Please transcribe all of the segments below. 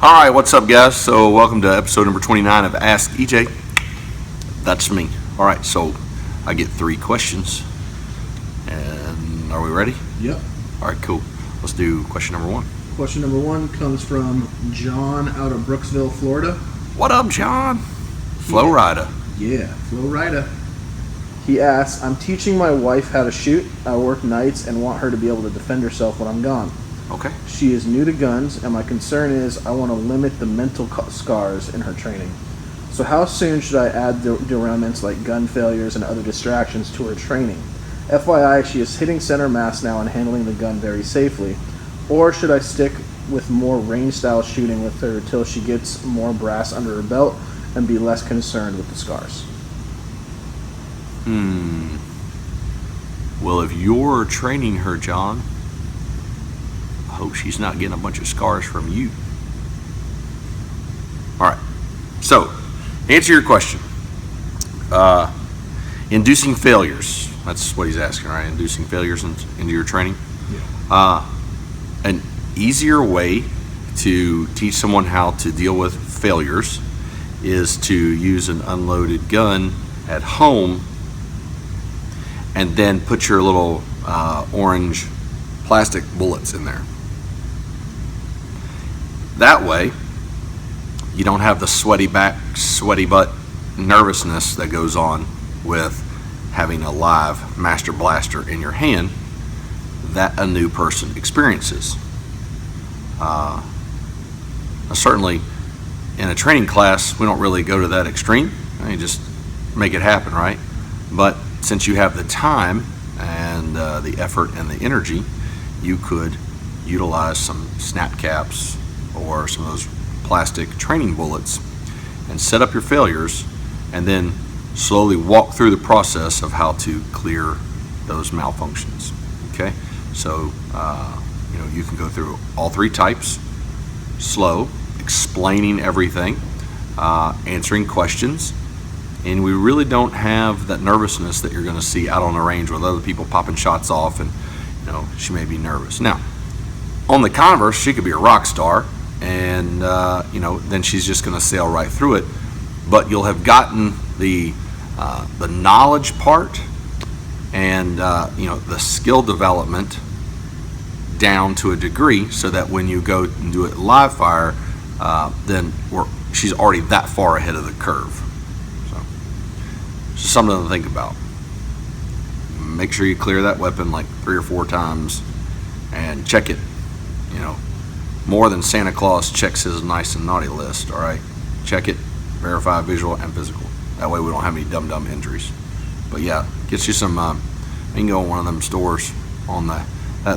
All right, what's up, guys? So welcome to episode number 29 of Ask EJ. That's me. All right, so I get 3 questions. And are we ready? Yep. All right, cool. Let's do question number 1. Question number 1 comes from John out of Brooksville, Florida. What up, John? Flow Rider. Yeah, Flow Rider. He asks, I'm teaching my wife how to shoot. I work nights and want her to be able to defend herself when I'm gone. Okay. She is new to guns, and my concern is I want to limit the mental scars in her training. So how soon should I add derailments like gun failures and other distractions to her training? FYI, she is hitting center mass now and handling the gun very safely. Or should I stick with more range-style shooting with her till she gets more brass under her belt and be less concerned with the scars? Well, if you're training her, John, I hope she's not getting a bunch of scars from you. All right. So, answer your question. Inducing failures. That's what he's asking, right? Inducing failures into your training. Yeah. An easier way to teach someone how to deal with failures is to use an unloaded gun at home and then put your little orange plastic bullets in there. That way, you don't have the sweaty back, sweaty butt nervousness that goes on with having a live master blaster in your hand that a new person experiences. Certainly, in a training class, we don't really go to that extreme. You just make it happen, right? But since you have the time and the effort and the energy, you could utilize some snap caps or some of those plastic training bullets and set up your failures and then slowly walk through the process of how to clear those malfunctions. Okay? So, you can go through all 3 types, slow, explaining everything, answering questions, and we really don't have that nervousness that you're going to see out on the range with other people popping shots off, and she may be nervous. Now, on the converse, she could be a rock star, and then she's just going to sail right through it. But you'll have gotten the knowledge part and the skill development down to a degree, so that when you go and do it live fire, then she's already that far ahead of the curve. So, just something to think about. Make sure you clear that weapon like 3 or 4 times, and check it. More than Santa Claus checks his nice and naughty list. All right, check it, verify visual and physical. That way we don't have any dumb injuries. But yeah, get you some. You can go in one of them stores on that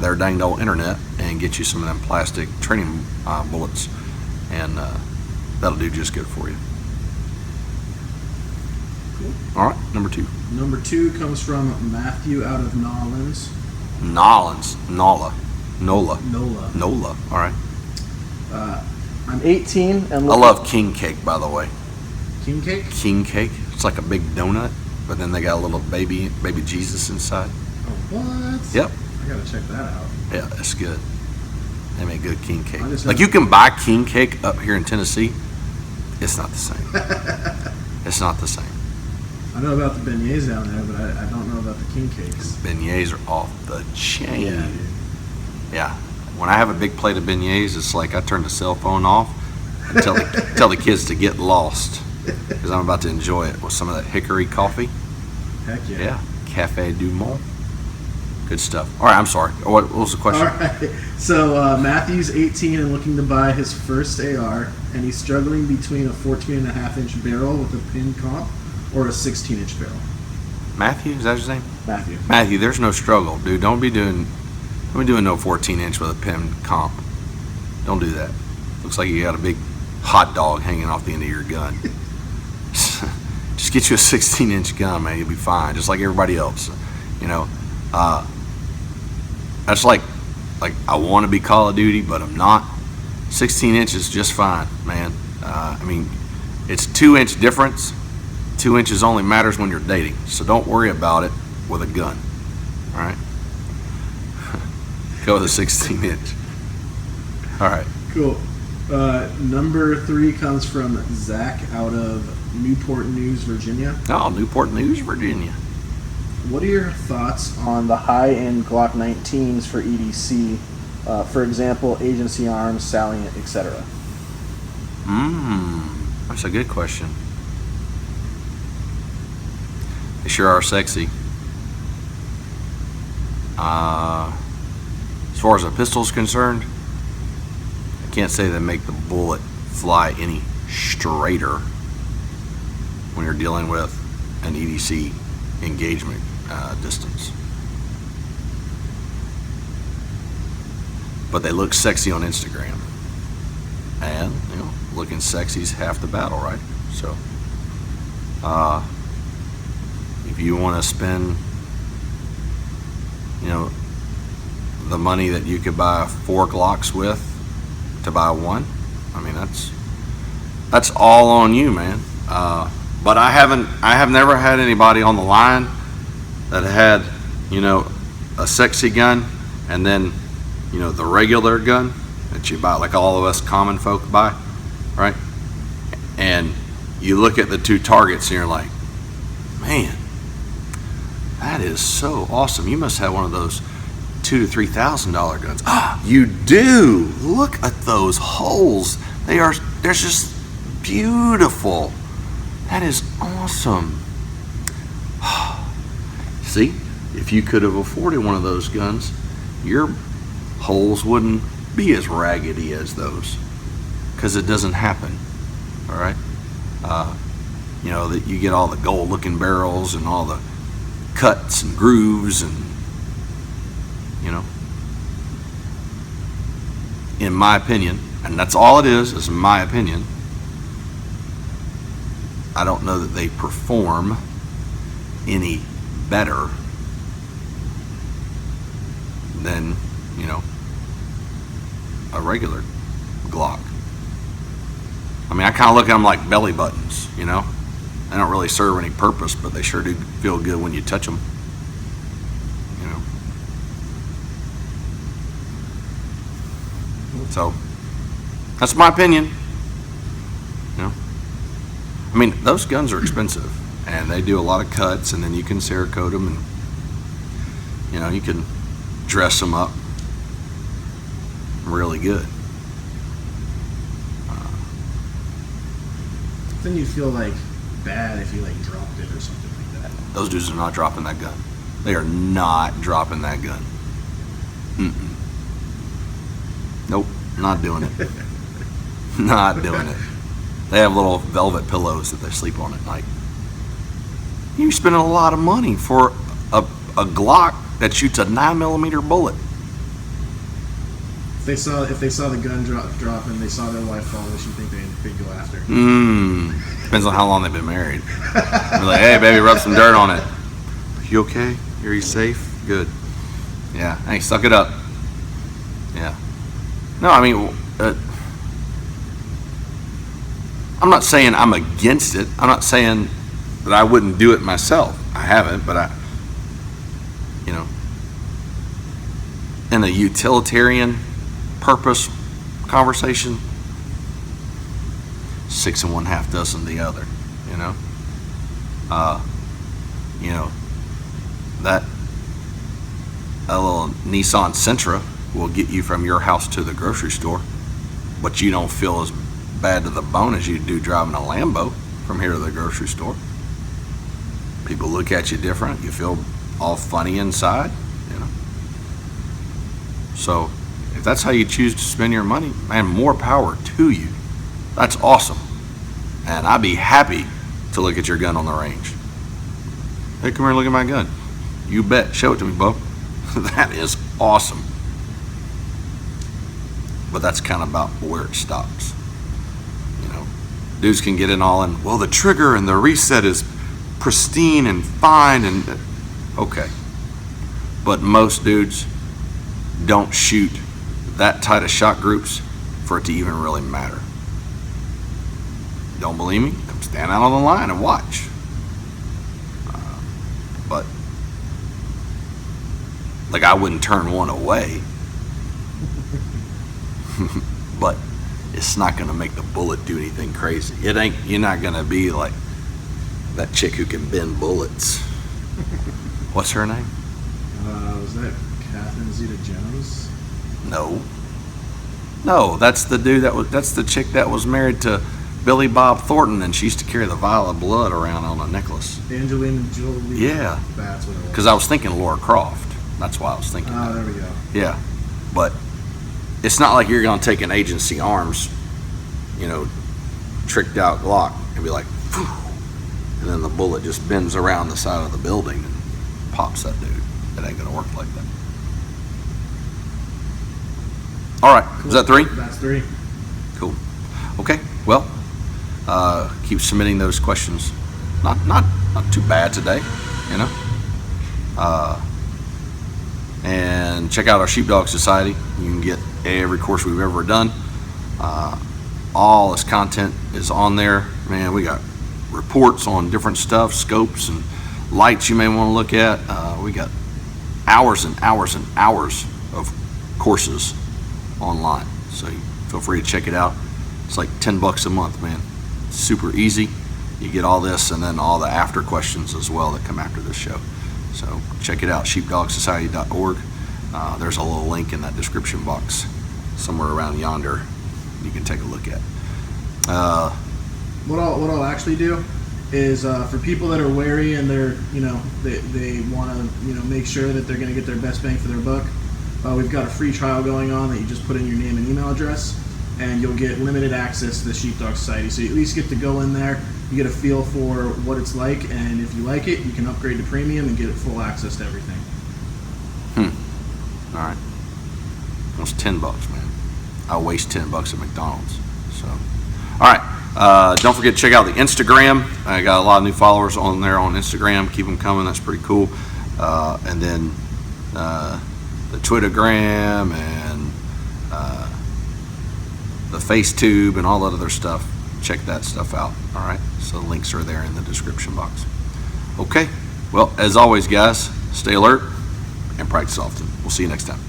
there dang old internet and get you some of them plastic training bullets, and that'll do just good for you. Cool. All right, number 2. Number 2 comes from Matthew out of Nola. All right. I'm 18 and I love king cake, by the way. King cake? King cake. It's like a big donut, but then they got a little baby Jesus inside. Oh, what? Yep. I gotta check that out. Yeah, that's good. They make good king cake. Like you can buy king cake up here in Tennessee. It's not the same. It's not the same. I know about the beignets down there, but I don't know about the king cakes. Beignets are off the chain. Yeah, dude. Yeah. When I have a big plate of beignets, it's like I turn the cell phone off and tell the kids to get lost, because I'm about to enjoy it with some of that hickory coffee. Heck yeah. Yeah. Cafe du Monde. Good stuff. All right, I'm sorry. What was the question? All right. So Matthew's 18 and looking to buy his first AR, and he's struggling between a 14.5-inch barrel with a pin comp or a 16-inch barrel. Matthew, is that his name? Matthew, there's no struggle, dude. Don't be doing no 14-inch with a pin comp. Don't do that. Looks like you got a big hot dog hanging off the end of your gun. Just get you a 16-inch gun, man. You'll be fine, just like everybody else. That's like I want to be Call of Duty, but I'm not. 16 inches is just fine, man. It's 2-inch difference. 2 inches only matters when you're dating, so don't worry about it with a gun. All right. Go with a 16-inch. All right. Cool. Number 3 comes from Zach out of Newport News, Virginia. Oh, Newport News, Virginia. What are your thoughts on the high-end Glock 19s for EDC? For example, agency arms, salient, etc. That's a good question. They sure are sexy. As far as a pistol's concerned, I can't say they make the bullet fly any straighter when you're dealing with an EDC engagement distance. But they look sexy on Instagram. And, looking sexy is half the battle, right? So, if you want to spend, the money that you could buy 4 Glocks with to buy one, I mean, that's all on you, man. But I have never had anybody on the line that had, a sexy gun and then, the regular gun that you buy, like all of us common folk buy, right? And you look at the two targets and you're like, man, that is so awesome. You must have one of those $2,000 to $3,000 guns. Ah, you do. Look at those holes. They're just beautiful. That is awesome. See, if you could have afforded one of those guns, your holes wouldn't be as raggedy as those, because it doesn't happen. All right, that you get all the gold-looking barrels and all the cuts and grooves, and in my opinion, and that's all it is my opinion, I don't know that they perform any better than a regular Glock. I mean, I kind of look at them like belly buttons, They don't really serve any purpose, but they sure do feel good when you touch them, So, that's my opinion, I mean, those guns are expensive, and they do a lot of cuts, and then you can Cerakote them, and, you can dress them up really good. Then you feel like bad if you dropped it or something like that. Those dudes are not dropping that gun. They are not dropping that gun. Nope, not doing it. Not doing it. They have little velvet pillows that they sleep on at night. You're spending a lot of money for a Glock that shoots a 9mm bullet. If they saw the gun drop and they saw their wife fall, what you think they'd go after? Depends on how long they've been married. They're like, hey, baby, rub some dirt on it. You okay? Are you safe? Good. Yeah. Hey, suck it up. Yeah. No, I mean, I'm not saying I'm against it. I'm not saying that I wouldn't do it myself. I haven't, but in a utilitarian purpose conversation, 6 1/2 dozen the other, that a little Nissan Sentra will get you from your house to the grocery store, but you don't feel as bad to the bone as you do driving a Lambo from here to the grocery store. People look at you different. You feel all funny inside, So if that's how you choose to spend your money, man, more power to you. That's awesome. And I'd be happy to look at your gun on the range. Hey, come here, look at my gun. You bet. Show it to me, Bo. That is awesome. But that's kind of about where it stops. Dudes can get it all in, well, the trigger and the reset is pristine and fine, and okay. But most dudes don't shoot that tight of shot groups for it to even really matter. Don't believe me? Come stand out on the line and watch. But I wouldn't turn one away. But it's not going to make the bullet do anything crazy. You're not going to be like that chick who can bend bullets. What's her name? Was that Catherine Zeta-Jones? No, that's the chick that was married to Billy Bob Thornton, and she used to carry the vial of blood around on a necklace. Angelina Jolie. Yeah. That's what it was. Because I was thinking Laura Croft. That's why I was thinking that. There we go. Yeah. But it's not like you're going to take an Agency Arms, tricked out Glock and be like, phew, and then the bullet just bends around the side of the building and pops that dude. It ain't going to work like that. All right. Cool. Is that 3? That's 3. Cool. Okay. Well, keep submitting those questions. Not too bad today, and check out our Sheepdog Society. You can get every course we've ever done. All this content is on there. Man, we got reports on different stuff, scopes and lights you may want to look at. We got hours and hours and hours of courses online. So feel free to check it out. It's like $10 a month, man. It's super easy. You get all this and then all the after questions as well that come after this show. So check it out, sheepdogsociety.org. There's a little link in that description box somewhere around yonder you can take a look at. What I'll actually do is for people that are wary and they're they want to make sure that they're going to get their best bang for their buck. We've got a free trial going on that you just put in your name and email address, and you'll get limited access to the Sheepdog Society. So you at least get to go in there, you get a feel for what it's like, and if you like it, you can upgrade to premium and get full access to everything. All right. That's $10, man. I'll waste $10 at McDonald's. So, all right. Don't forget to check out the Instagram. I got a lot of new followers on there on Instagram. Keep them coming. That's pretty cool. And then the Twittergram and the FaceTube and all that other stuff. Check that stuff out. All right. So the links are there in the description box. Okay. Well, as always, guys, stay alert and practice often. We'll see you next time.